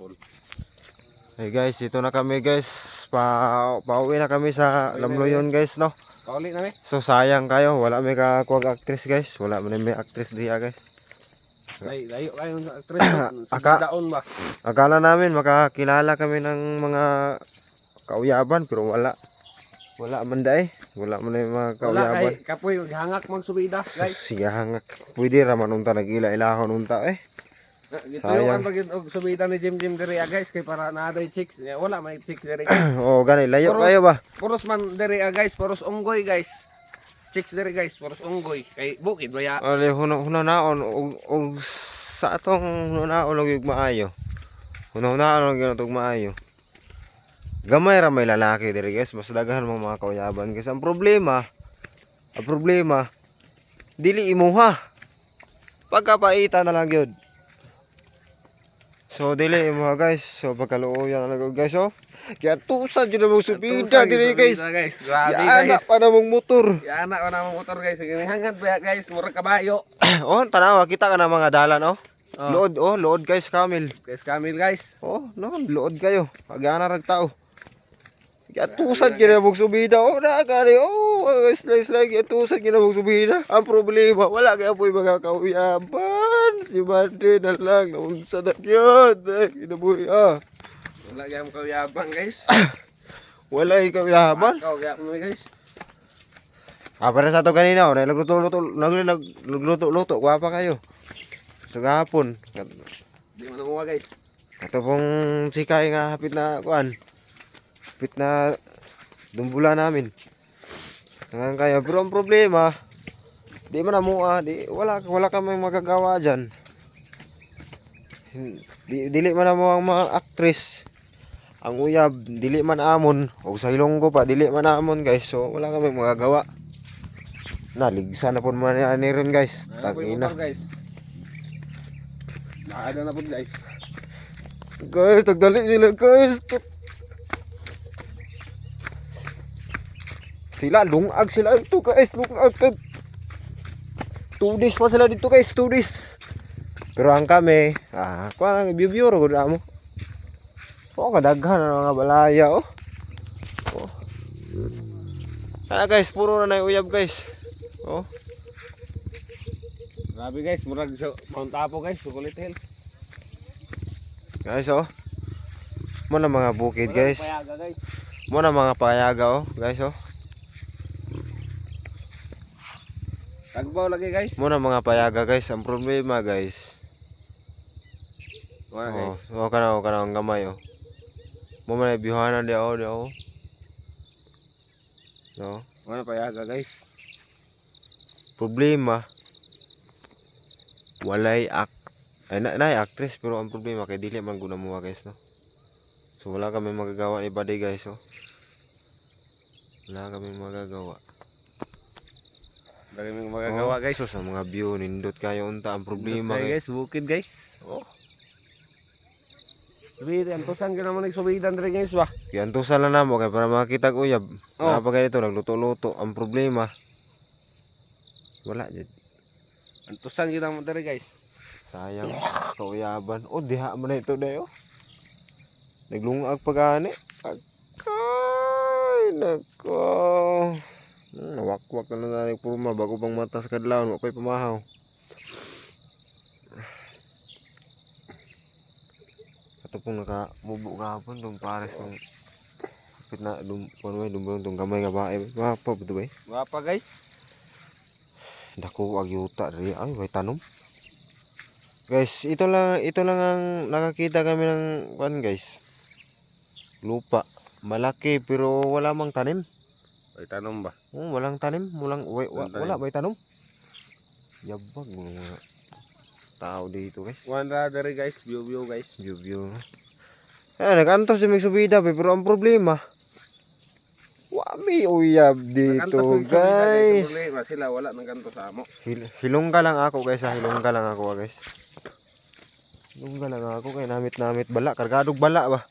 Full. Hey guys, ito na kami guys. Pauwi na kami sa Lamloyon guys, no. Pauli na mi. So sayang kayo, wala may kakuwag actress guys. Wala man may actress diya guys. Layo kayo sa actress. Sa daon ba? Akala namin makakilala kami ng mga kauyaban pero wala. Wala man dai. Wala man yung mga kauyaban. Wala kay kapoy hangak magsubida guys. Sige hangak. Pwede ra man unta nagila-ilahon unta eh. Gito yung pag subida ni Jim diri guys kay para naaday chicks. Wala may chicks diri guys. Oh, gani layo kayo ba? Puros man diri guys, puros unggoy guys. Chicks diri guys, puros unggoy. Kay bukid baya. Ale huno naon og sa atong hunaon og maayo. Huno-hunaon og maayo. Gamay ra may lalaki diri guys, mas daghan mga kauyaban guys. Ang problema dili imuha. Pagkapaita na lang gyud. So dili imuha guys. So pagkaluoyan na lang guys oh. Kaya tusan jud mo subida diri guys. Grabe guys. Ana pa na mong motor. Ana pa na mong motor guys. Hangad ba guys, murag kabayo. Oh, tanawa kita ka na mga dalan oh. Load guys camel. Guys camel guys. Oh, no, load kayo. Pagana rag tao. Kaya tusan kina mong subida. Oh, nakakari. Oh, slice kaya tusan kina mong subida. Ang problema, wala kaya po yung mga kauyaban. Si Mande na lang. Naunsa na yun. Kinabuhi ah. Wala kaya mong kauyaban guys. Wala yung kauyaban. Kauyaban mo guys. Para sa ito kanina. Oh, nagluto-luto. Kwapa kayo. So gahapon. Di mo namuha guys. Ito pong sikay nga hapit na kuan. Hapit na dumbula namin. Tangan kayo. Pero ang problema, di man namuha, wala kami magagawa dyan. Dili man namuha ang mga actress. Ang uyab, dili man amon. O sa Ilonggo pa, dili man amon guys. So wala kami magagawa. Naligsa na po man ni rin guys. Tangina. Guys. Naada na po guys. Guys, tagdali sila guys. Sila lungag sila ito guys, lungag. 2 days pa sila dito guys, 2 days. Pero ang kami, kuha lang view ro gud amo. Oh, kadaghan na mga balaya oh. Oh. Guys, puro na nay uyab guys. Oh. Grabe guys, murag sa Mount Apo guys, Sukulit Hills. Guys oh. Mo na mga bukid guys. Payaga guys. Mo na mga payaga oh, guys oh. Tagbaw lagi guys. Mo na mga payaga guys, ang problema guys. Wala guys. Oh, kana ang gamay oh. Mo man bihanan dia oh. No. Wala payaga guys. Problema walay actress pero ang problema kay dili man guna mo guys no. So wala kami magagawa ni body guys oh. Wala kami magagawa. Dali mo magagawa guys. So sa mga view nindot kayo unta ang problema guys, bukid guys. Oh. Sabi, antusan ka naman nagsubidan rin guys ba? Kaya antusan lang namo kay para makita ko uyab. Napagay dito nagluto-luto. Ang problema wala jud. Antusan kita mo rin guys. Sayang kauyaban. Oh, diha man ito dayo. Naglungag pagani. Akay nako. Nawakwak na na purma bago pang mata sa kadlaw, wa pay pamahaw. Ato pong nakamubo gahapon dong pares kung kapit na dumbong tong gamay nga bae. Wapa beto ba? Wapa guys. Dako ag yuta diri ay may tanom. Guys, ito lang ang nakakita kami ng kuan guys. Lupa malaki pero wala mang tanim. May tanom ba? Walang tanim, wala may tanom. Yabag mga tao dito guys. Wala diri guys, view guys. View. Nagantos yung subida pero ang problema wami uyab dito guys. Problema sila wala nang kanto sa amo. Hilongga lang ako guys, hilongga lang ako guys. Hilongga lang ako kay namit bala, kargadog bala ba.